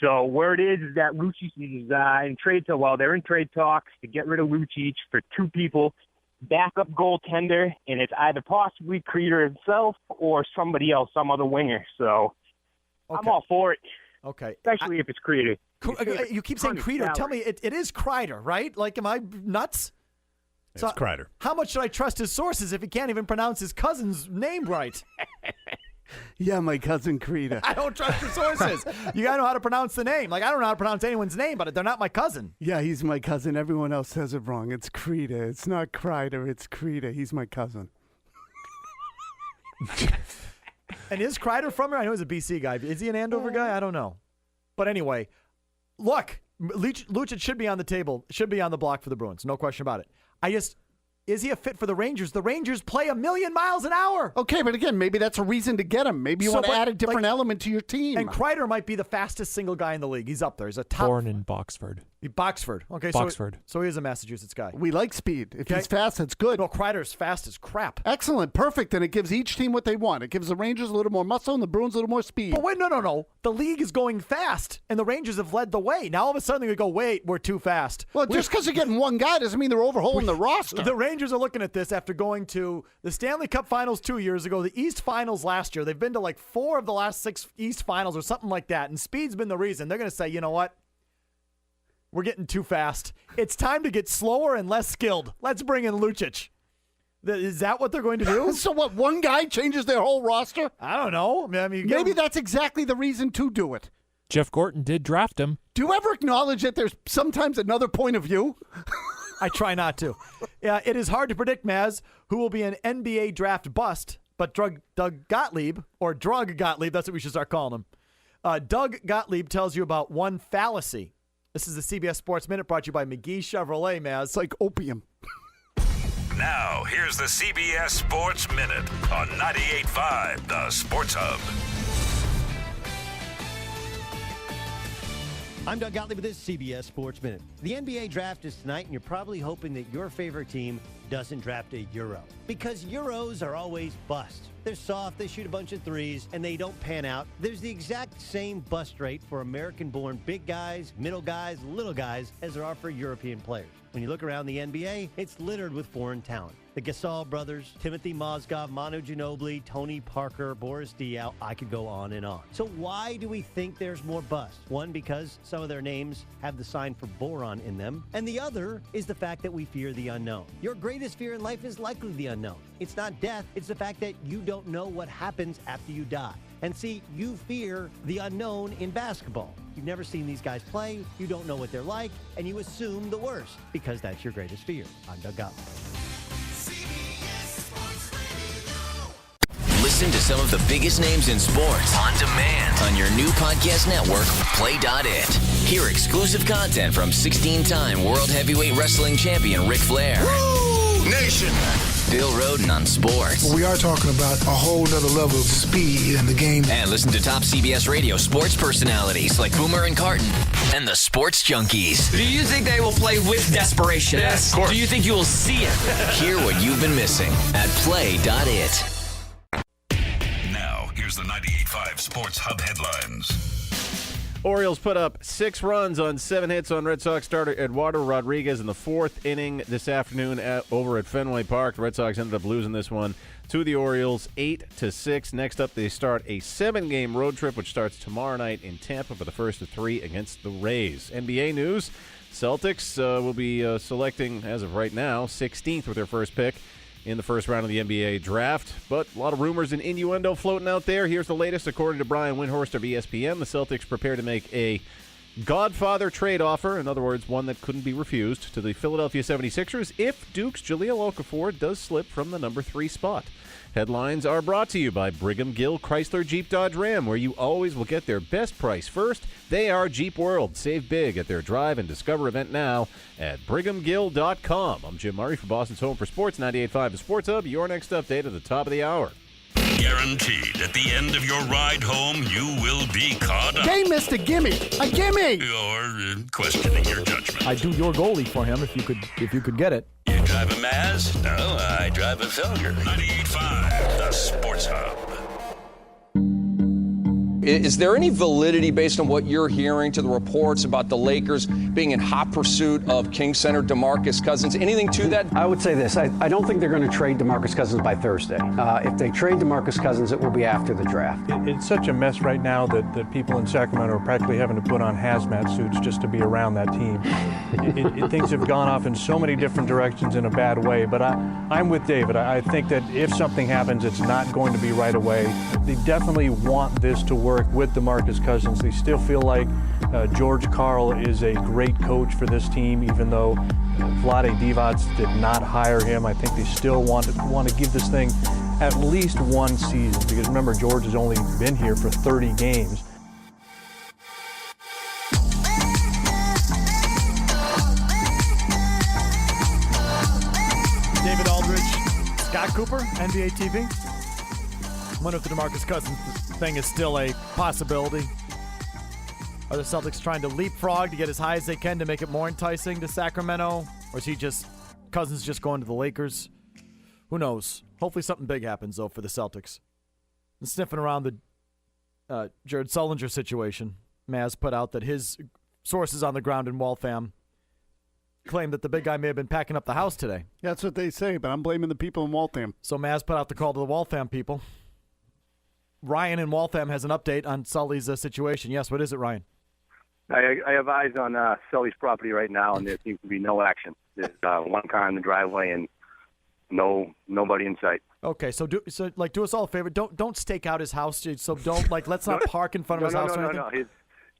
[SPEAKER 13] So word is that Lucic is in trade talks. Well, they're in trade talks to get rid of Lucic for 2 people, backup goaltender, and it's either possibly Kreider himself or somebody else, some other winger. So I'm all for it.
[SPEAKER 4] Okay.
[SPEAKER 13] Especially if it's Kreider.
[SPEAKER 4] You keep saying Kreider. Tell me, it is Kreider, right? Like, am I nuts?
[SPEAKER 7] It's Kreider.
[SPEAKER 4] How much should I trust his sources if he can't even pronounce his cousin's name right?
[SPEAKER 6] Yeah, my cousin Kreider.
[SPEAKER 4] I don't trust your sources. You got to know how to pronounce the name. Like, I don't know how to pronounce anyone's name, but they're not my cousin.
[SPEAKER 6] Yeah, he's my cousin. Everyone else says it wrong. It's Kreider. It's not Kreider. It's Kreider. He's my cousin.
[SPEAKER 4] And is Kreider from here? I know he's a BC guy. Is he an Andover guy? I don't know. But anyway, look, Lucic should be on the table, should be on the block for the Bruins. No question about it. Is he a fit for the Rangers? The Rangers play 1,000,000 miles an hour.
[SPEAKER 6] Okay, but again, maybe that's a reason to get him. Maybe you want to add a different element to your team.
[SPEAKER 4] And Kreider might be the fastest single guy in the league. He's up there. He's a top.
[SPEAKER 8] Born in Boxford.
[SPEAKER 4] Boxford. Okay,
[SPEAKER 8] Boxford.
[SPEAKER 4] So he is a Massachusetts guy.
[SPEAKER 6] We like speed. If he's fast, that's good.
[SPEAKER 4] No, Kreider's fast as crap.
[SPEAKER 6] Excellent. Perfect. And it gives each team what they want. It gives the Rangers a little more muscle and the Bruins a little more speed.
[SPEAKER 4] But wait, no. The league is going fast, and the Rangers have led the way. Now all of a sudden they go, wait, we're too fast.
[SPEAKER 6] Well, just because you're getting one guy doesn't mean they're overhauling the roster.
[SPEAKER 4] The Rangers are looking at this after going to the Stanley Cup Finals 2 years ago, the East Finals last year. They've been to like 4 of the last 6 East Finals or something like that, and speed's been the reason. They're going to say, you know what? We're getting too fast. It's time to get slower and less skilled. Let's bring in Lucic. Is that what they're going to do?
[SPEAKER 6] So what, one guy changes their whole roster?
[SPEAKER 4] I don't know. I mean,
[SPEAKER 6] maybe that's exactly the reason to do it.
[SPEAKER 8] Jeff Gorton did draft him.
[SPEAKER 6] Do you ever acknowledge that there's sometimes another point of view?
[SPEAKER 4] I try not to. Yeah, it is hard to predict, Mazz, who will be an NBA draft bust, but Doug Gottlieb, or Drug Gottlieb, that's what we should start calling him. Doug Gottlieb tells you about one fallacy. This is the CBS Sports Minute brought to you by McGee Chevrolet, Mazz.
[SPEAKER 6] It's like opium.
[SPEAKER 3] Now, here's the CBS Sports Minute on 98.5, the Sports Hub.
[SPEAKER 14] I'm Doug Gottlieb with this CBS Sports Minute. The NBA draft is tonight, and you're probably hoping that your favorite team doesn't draft a Euro. Because Euros are always bust. They're soft, they shoot a bunch of threes, and they don't pan out. There's the exact same bust rate for American-born big guys, middle guys, little guys, as there are for European players. When you look around the NBA, it's littered with foreign talent. The Gasol brothers, Timothy Mozgov, Manu Ginobili, Tony Parker, Boris Diaw, I could go on and on. So why do we think there's more bust? One, because some of their names have the sign for boron in them. And the other is the fact that we fear the unknown. Your greatest fear in life is likely the unknown. It's not death, it's the fact that you don't know what happens after you die. And see, you fear the unknown in basketball. You've never seen these guys play, you don't know what they're like, and you assume the worst because that's your greatest fear. I'm Doug Gottlieb.
[SPEAKER 2] Listen to some of the biggest names in sports on demand on your new podcast network, Play.it. Hear exclusive content from 16-time World Heavyweight Wrestling Champion Ric Flair.
[SPEAKER 15] Woo! Nation!
[SPEAKER 2] Bill Roden on sports.
[SPEAKER 15] We are talking about a whole nother level of speed in the game.
[SPEAKER 2] And listen to top CBS radio sports personalities like Boomer and Carton and the Sports Junkies.
[SPEAKER 16] Do you think they will play with desperation?
[SPEAKER 2] Yes, of course.
[SPEAKER 16] Do you think you will see it?
[SPEAKER 2] Hear what you've been missing at Play.it.
[SPEAKER 3] Now, here's the 98.5 Sports Hub headlines.
[SPEAKER 7] Orioles put up 6 runs on 7 hits on Red Sox starter Eduardo Rodriguez in the 4th inning this afternoon over at Fenway Park. The Red Sox ended up losing this one to the Orioles 8-6. Next up, they start a 7-game road trip, which starts tomorrow night in Tampa for the first of 3 against the Rays. NBA news, Celtics will be selecting, as of right now, 16th with their first pick in the first round of the NBA draft. But a lot of rumors and innuendo floating out there. Here's the latest. According to Brian Windhorst of ESPN, the Celtics prepare to make a Godfather trade offer, in other words, one that couldn't be refused, to the Philadelphia 76ers if Duke's Jahlil Okafor does slip from the number 3 spot. Headlines are brought to you by Brigham Gill Chrysler Jeep Dodge Ram, where you always will get their best price first. They are Jeep World. Save big at their Drive and Discover event now at brighamgill.com. I'm Jim Murray for Boston's Home for Sports, 98.5 The Sports Hub. Your next update at the top of the hour.
[SPEAKER 3] Guaranteed, at the end of your ride home, you will be caught up.
[SPEAKER 6] They missed a gimme. A gimme.
[SPEAKER 3] You're questioning your judgment.
[SPEAKER 4] I'd do your goalie for him if you could get it.
[SPEAKER 3] You drive a Mazz? No, I drive a Felger. 98.5, the Sports Hub.
[SPEAKER 17] Is there any validity based on what you're hearing to the reports about the Lakers being in hot pursuit of King center DeMarcus Cousins? Anything to that?
[SPEAKER 18] I would say this. I don't think they're going to trade DeMarcus Cousins by Thursday. If they trade DeMarcus Cousins, it will be after the draft.
[SPEAKER 19] It's such a mess right now that people in Sacramento are practically having to put on hazmat suits just to be around that team. Things have gone off in so many different directions in a bad way, but I'm with David. I think that if something happens, it's not going to be right away. They definitely want this to work with DeMarcus Cousins. They still feel like George Karl is a great coach for this team, even though Vlade Divac did not hire him. I think they still want to give this thing at least one season, because remember, George has only been here for 30 games.
[SPEAKER 4] David Aldridge, Scott Cooper, NBA TV. I wonder if the DeMarcus Cousins thing is still a possibility. Are the Celtics trying to leapfrog to get as high as they can to make it more enticing to Sacramento? Or is Cousins just going to the Lakers? Who knows? Hopefully something big happens, though, for the Celtics. And sniffing around the Jared Sullinger situation, Mazz put out that his sources on the ground in Waltham claim that the big guy may have been packing up the house today.
[SPEAKER 6] That's what they say, but I'm blaming the people in Waltham.
[SPEAKER 4] So Mazz put out the call to the Waltham people. Ryan in Waltham has an update on Sully's situation. Yes, what is it, Ryan?
[SPEAKER 20] I have eyes on Sully's property right now, and there seems to be no action. There's one car in the driveway and nobody in sight.
[SPEAKER 4] Okay, so do us all a favor. Don't stake out his house. So don't let's not park in front of his house.
[SPEAKER 20] No.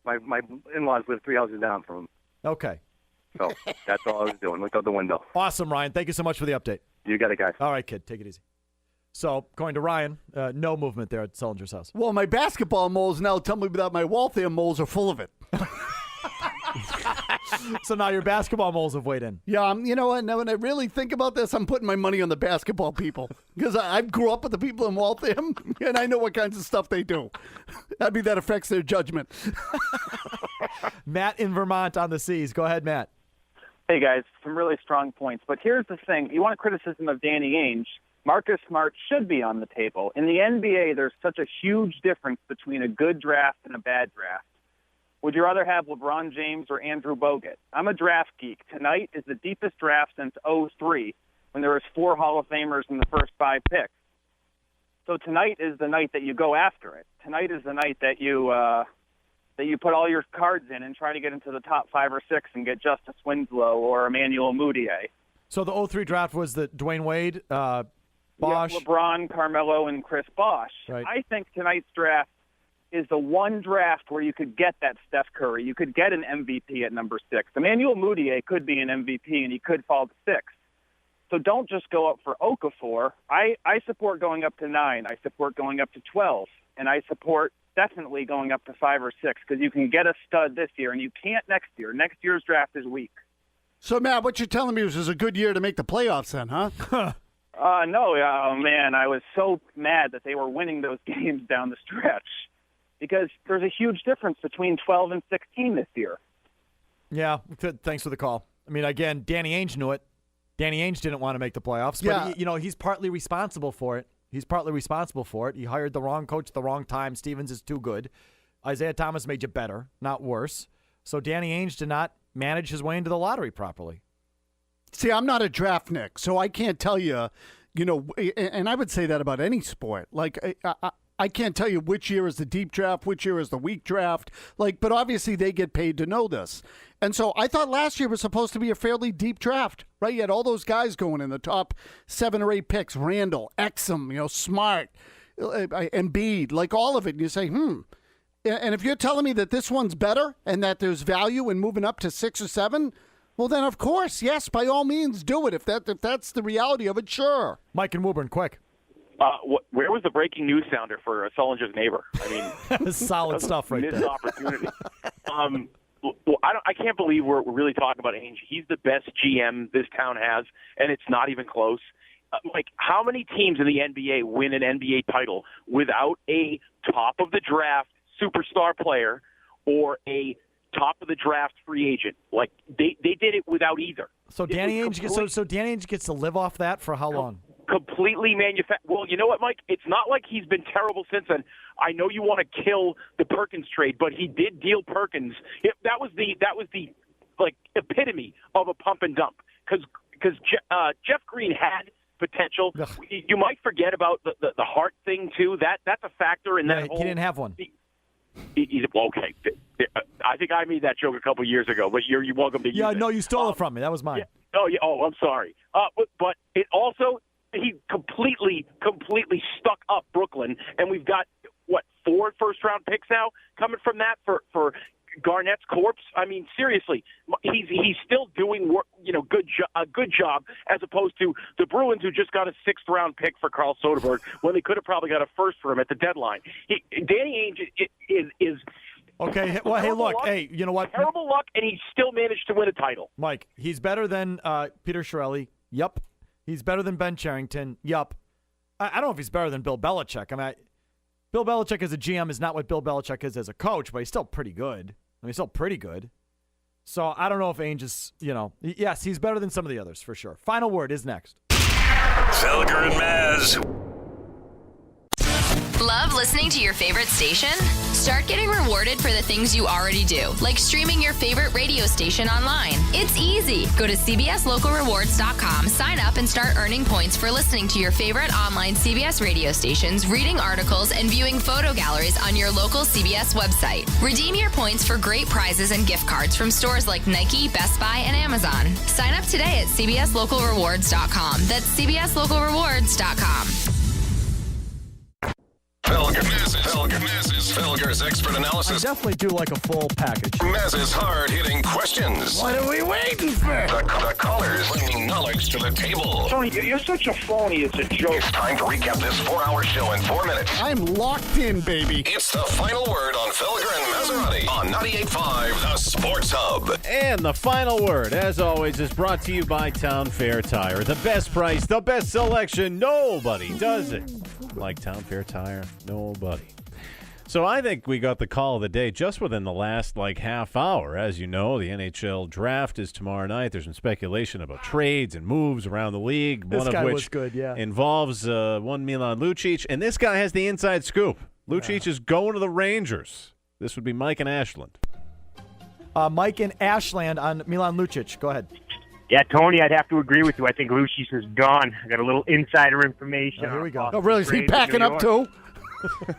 [SPEAKER 20] My in-laws live 3 houses down from him.
[SPEAKER 4] Okay.
[SPEAKER 20] So that's all I was doing. Look out the window.
[SPEAKER 4] Awesome, Ryan. Thank you so much for the update.
[SPEAKER 20] You got it, guys.
[SPEAKER 4] All right, kid. Take it easy. So, according to Ryan, no movement there at Sullinger's house.
[SPEAKER 6] Well, my basketball moles now tell me that my Waltham moles are full of it.
[SPEAKER 4] So now your basketball moles have weighed in.
[SPEAKER 6] Yeah, you know what? Now when I really think about this, I'm putting my money on the basketball people. Because I grew up with the people in Waltham, and I know what kinds of stuff they do. That affects their judgment.
[SPEAKER 4] Matt in Vermont on the seas. Go ahead, Matt.
[SPEAKER 21] Hey, guys, some really strong points. But here's the thing. You want a criticism of Danny Ainge. Marcus Smart should be on the table. In the NBA, there's such a huge difference between a good draft and a bad draft. Would you rather have LeBron James or Andrew Bogut? I'm a draft geek. Tonight is the deepest draft since 2003, when there was 4 Hall of Famers in the first 5 picks. So tonight is the night that you go after it. Tonight is the night that you put all your cards in and try to get into the top 5 or 6 and get Justice Winslow or Emmanuel Mudiay.
[SPEAKER 4] So the 2003 draft was the Dwayne Wade, Bosh.
[SPEAKER 21] Yeah, LeBron, Carmelo, and Chris Bosh.
[SPEAKER 4] Right.
[SPEAKER 21] I think tonight's draft is the one draft where you could get that Steph Curry. You could get an MVP at number 6. Emmanuel Mudiay could be an MVP, and he could fall to 6. So don't just go up for Okafor. I support going up to 9. I support going up to 12. And I support definitely going up to 5 or 6 because you can get a stud this year, and you can't next year. Next year's draft is weak.
[SPEAKER 6] So, Matt, what you're telling me is this is a good year to make the playoffs then, huh?
[SPEAKER 21] No, oh, man, I was so mad that they were winning those games down the stretch because there's a huge difference between 12 and 16 this year.
[SPEAKER 4] Yeah, thanks for the call. I mean, again, Danny Ainge knew it. Danny Ainge didn't want to make the playoffs, but, he's partly responsible for it. He hired the wrong coach at the wrong time. Stevens is too good. Isaiah Thomas made you better, not worse. So Danny Ainge did not manage his way into the lottery properly.
[SPEAKER 6] See, I'm not a draft Nick, so I can't tell you, and I would say that about any sport. Like, I can't tell you which year is the deep draft, which year is the weak draft. But obviously they get paid to know this. And so I thought last year was supposed to be a fairly deep draft, right? You had all those guys going in the top 7 or 8 picks, Randall, Exum, Smart, Embiid, like all of it. And you say, And if you're telling me that this one's better and that there's value in moving up to 6 or 7, well, then, of course, yes, by all means, do it. If that's the reality of it, sure.
[SPEAKER 4] Mike and Woburn, quick.
[SPEAKER 1] Where was the breaking news sounder for Sullinger's neighbor? I mean,
[SPEAKER 4] solid stuff right there.
[SPEAKER 1] Missed opportunity. I can't believe we're really talking about Ainge. He's the best GM this town has, and it's not even close. How many teams in the NBA win an NBA title without a top-of-the-draft superstar player or a top-of-the-draft free agent? They did it without either.
[SPEAKER 4] So Danny Ainge gets to live off that for how long?
[SPEAKER 1] Completely manufactured. Well, you know what, Mike? It's not like he's been terrible since then. I know you want to kill the Perkins trade, but he did deal Perkins. That was the epitome of a pump and dump because Jeff Green had potential.
[SPEAKER 4] Ugh.
[SPEAKER 1] You might forget about the heart thing too. That's a factor in that.
[SPEAKER 4] He didn't have one.
[SPEAKER 1] Okay. I think I made that joke a couple years ago, but you're welcome to use it.
[SPEAKER 4] Yeah, no, you stole it from me. That was mine.
[SPEAKER 1] Yeah. Oh, yeah. Oh, I'm sorry. But it also he completely stuck up Brooklyn, and we've got 4 first-round picks now coming from that for Garnett's corpse. I mean, seriously, he's still doing work, a good job as opposed to the Bruins who just got a 6th-round pick for Carl Soderberg when they could have probably got a first for him at the deadline. Danny Ainge is
[SPEAKER 4] okay. Well, hey, look, you know what?
[SPEAKER 1] Terrible luck, and he still managed to win a title.
[SPEAKER 4] Mike, he's better than Peter Chiarelli. Yup. He's better than Ben Cherington. Yup. I don't know if he's better than Bill Belichick. I mean, Bill Belichick as a GM is not what Bill Belichick is as a coach, but he's still pretty good. He's still pretty good. So I don't know if Ainge is, yes, he's better than some of the others for sure. Final word is next.
[SPEAKER 3] Felger and Mazz.
[SPEAKER 9] Love listening to your favorite station? Start getting rewarded for the things you already do, like streaming your favorite radio station online. It's easy. Go to cbslocalrewards.com, sign up, and start earning points for listening to your favorite online CBS radio stations, reading articles, and viewing photo galleries on your local CBS website. Redeem your points for great prizes and gift cards from stores like Nike, Best Buy, and Amazon. Sign up today at cbslocalrewards.com. That's cbslocalrewards.com.
[SPEAKER 3] Felger's expert analysis.
[SPEAKER 4] I definitely do like a full package.
[SPEAKER 3] Mazz's hard-hitting questions.
[SPEAKER 15] What are we waiting for?
[SPEAKER 3] The callers bringing knowledge to the table.
[SPEAKER 13] Tony, you're such a phony. It's a joke.
[SPEAKER 3] It's time to recap this 4-hour show in 4 minutes.
[SPEAKER 6] I'm locked in, baby.
[SPEAKER 3] It's the final word on Felger and Mazzarati on 98.5 The Sports Hub.
[SPEAKER 7] And the final word, as always, is brought to you by Town Fair Tire. The best price, the best selection. Nobody does it like Town Fair Tire. Nobody. So I think we got the call of the day just within the last half hour. As you know, the NHL draft is tomorrow night. There's been speculation about trades and moves around the league,
[SPEAKER 4] one of which
[SPEAKER 7] involves one Milan Lucic. And this guy has the inside scoop. Lucic is going to the Rangers. This would be Mike and Ashland.
[SPEAKER 4] Mike and Ashland on Milan Lucic. Go ahead.
[SPEAKER 13] Yeah, Tony, I'd have to agree with you. I think Lucic is gone. I got a little insider information.
[SPEAKER 4] Here we go.
[SPEAKER 6] Oh, really? Is he packing up too?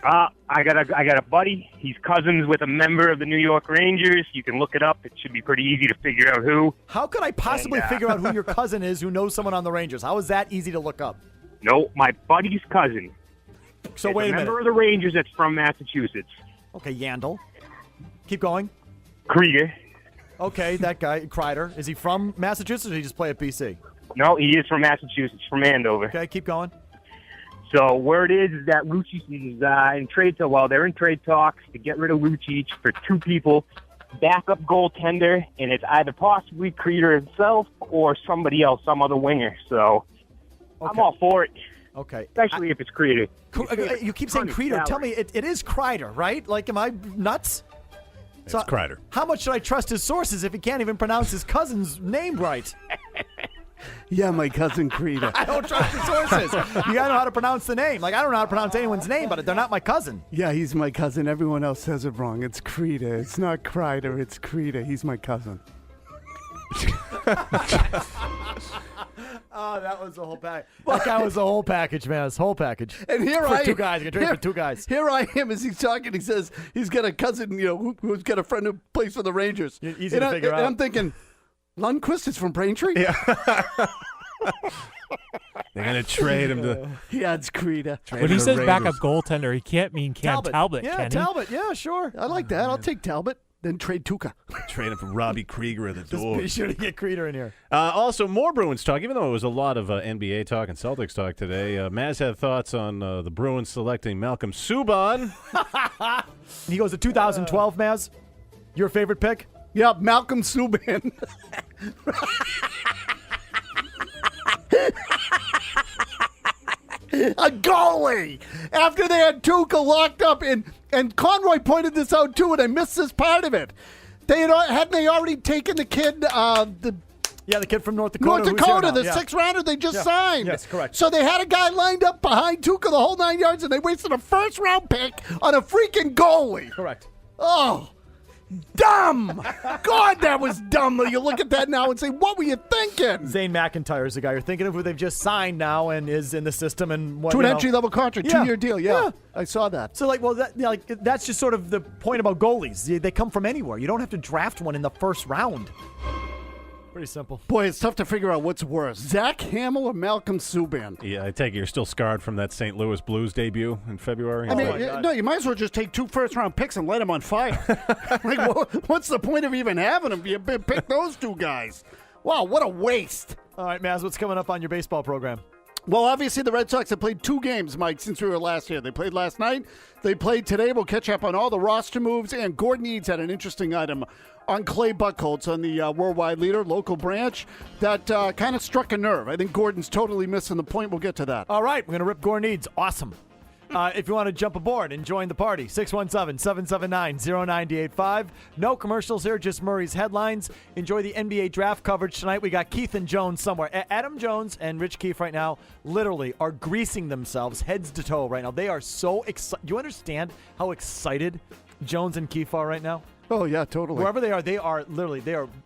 [SPEAKER 13] I got a buddy. He's cousins with a member of the New York Rangers. You can look it up. It should be pretty easy to figure out who.
[SPEAKER 4] How could I possibly figure out who your cousin is who knows someone on the Rangers? How is that easy to look up?
[SPEAKER 13] No, my buddy's cousin.
[SPEAKER 4] So wait a minute.
[SPEAKER 13] Member of the Rangers that's from Massachusetts.
[SPEAKER 4] Okay, Yandel. Keep going.
[SPEAKER 13] Krieger.
[SPEAKER 4] Okay, that guy, Kreider. Is he from Massachusetts or did he just play at BC?
[SPEAKER 13] No, he is from Massachusetts, from Andover.
[SPEAKER 4] Okay, keep going.
[SPEAKER 13] So where it is that Lucic is in trade they're in trade talks to get rid of Lucic for two people, backup goaltender, and it's either possibly Creeder himself or somebody else, some other winger. So I'm all for it.
[SPEAKER 4] Okay.
[SPEAKER 13] Especially if it's Creeder.
[SPEAKER 4] You keep saying Creeder. Tell me, it is Kreider, right? Like, am I nuts?
[SPEAKER 7] It's Kreider.
[SPEAKER 4] How much should I trust his sources if he can't even pronounce his cousin's name right?
[SPEAKER 6] Yeah, my cousin Creeder.
[SPEAKER 4] I don't trust the sources. You gotta know how to pronounce the name. Like, I don't know how to pronounce anyone's name, but they're not my cousin.
[SPEAKER 6] Yeah, he's my cousin. Everyone else says it wrong. It's Creeder. It's not Kreider. It's Creeder. He's my cousin.
[SPEAKER 4] Oh, that was the whole package. That guy was the whole package, man. This whole package.
[SPEAKER 6] And here
[SPEAKER 4] for
[SPEAKER 6] I
[SPEAKER 4] two guys. You can drink for two guys.
[SPEAKER 6] Here I am as he's talking. He says he's got a cousin, who's got a friend who plays for the Rangers.
[SPEAKER 4] Easy to figure out.
[SPEAKER 6] And I'm thinking, Lundqvist is from Braintree?
[SPEAKER 7] Yeah. They're going to trade him to...
[SPEAKER 6] Yeah, it's Creeder.
[SPEAKER 8] When he says backup goaltender, he can't mean Cam Talbot,
[SPEAKER 4] Yeah,
[SPEAKER 8] can he?
[SPEAKER 4] Talbot. Yeah, sure.
[SPEAKER 6] I like that. I'll take Talbot. Then trade Tuukka.
[SPEAKER 7] Trade him for Robbie Krieger at the door.
[SPEAKER 4] Be sure to get Creeder in here.
[SPEAKER 7] Also, more Bruins talk, even though it was a lot of NBA talk and Celtics talk today. Mazz had thoughts on the Bruins selecting Malcolm Subban.
[SPEAKER 4] He goes to 2012, Mazz. Your favorite pick?
[SPEAKER 6] Yeah, Malcolm Subban. A goalie! After they had Tuukka locked up, and Conroy pointed this out too, and I missed this part of it. Hadn't they already taken the kid, the
[SPEAKER 4] kid from North Dakota.
[SPEAKER 6] North Dakota, the sixth rounder they just signed.
[SPEAKER 4] Yes, correct.
[SPEAKER 6] So they had a guy lined up behind Tuukka the whole 9 yards, and they wasted a first-round pick on a freaking goalie.
[SPEAKER 4] Correct.
[SPEAKER 6] Oh, dumb! God, that was dumb. You look at that now and say, what were you thinking?
[SPEAKER 4] Zane McIntyre is the guy you're thinking of, who they've just signed now and is in the system and what?
[SPEAKER 6] To an entry-level contract, 2-year deal. Yeah, I saw that.
[SPEAKER 4] So, that's just sort of the point about goalies. They come from anywhere. You don't have to draft one in the first round. Pretty simple.
[SPEAKER 6] Boy, it's tough to figure out what's worse, Zach Hamill or Malcolm Subban.
[SPEAKER 7] Yeah, I take it you're still scarred from that St. Louis Blues debut in February.
[SPEAKER 6] I mean, no, you might as well just take 2 first-round picks and light them on fire. What's the point of even having them? You pick those 2 guys. Wow, what a waste.
[SPEAKER 4] All right, Mazz, what's coming up on your baseball program?
[SPEAKER 6] Well, obviously, the Red Sox have played 2 games, Mike, since we were last here. They played last night. They played today. We'll catch up on all the roster moves. And Gordon Eads had an interesting item on Clay Buchholz on the Worldwide Leader local branch that kind of struck a nerve. I think Gordon's totally missing the point. We'll get to that.
[SPEAKER 4] All right, we're going to rip Gordon Eads. Awesome. If you want to jump aboard and join the party, 617-779-0985. No commercials here, just Murray's headlines. Enjoy the NBA draft coverage tonight. We got Keith and Jones somewhere. Adam Jones and Rich Keefe right now literally are greasing themselves heads to toe right now. They are so excited. Do you understand how excited Jones and Keefe are right now?
[SPEAKER 6] Oh, yeah, totally.
[SPEAKER 4] Wherever they are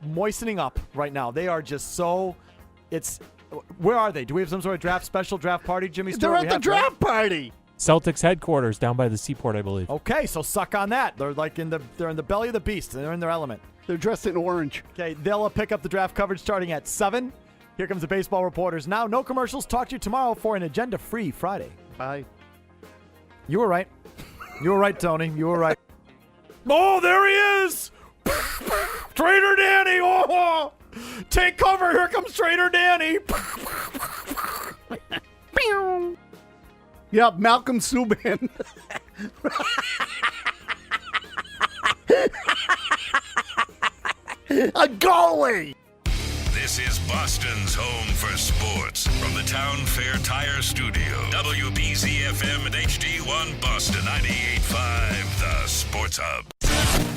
[SPEAKER 4] moistening up right now. They are just so where are they? Do we have some sort of special draft party, Jimmy Stewart?
[SPEAKER 6] They're at the draft party.
[SPEAKER 8] Celtics headquarters down by the seaport, I believe.
[SPEAKER 4] Okay, so suck on that. They're in the belly of the beast. They're in their element.
[SPEAKER 6] They're dressed in orange.
[SPEAKER 4] Okay, they'll pick up the draft coverage starting at 7. Here comes the baseball reporters now. No commercials. Talk to you tomorrow for an agenda-free Friday.
[SPEAKER 6] Bye.
[SPEAKER 4] You were right. You were right, Tony. You were right. Oh, there he is! Trader Danny! Oh, take cover! Here comes Trader Danny!
[SPEAKER 6] Yeah, Malcolm Subban. A goalie!
[SPEAKER 3] This is Boston's home for sports. From the Town Fair Tire Studio, WBZ-FM and HD1 Boston 98.5, the Sports Hub.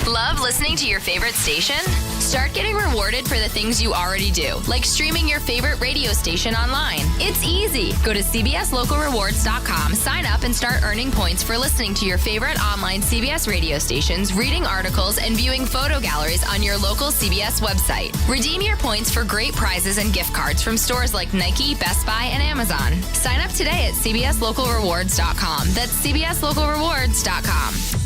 [SPEAKER 9] Love listening to your favorite station? Start getting rewarded for the things you already do, like streaming your favorite radio station online. It's easy. Go to cbslocalrewards.com, sign up, and start earning points for listening to your favorite online CBS radio stations, reading articles, and viewing photo galleries on your local CBS website. Redeem your points for great prizes and gift cards from stores like Nike, Best Buy, and Amazon. Sign up today at cbslocalrewards.com. That's cbslocalrewards.com.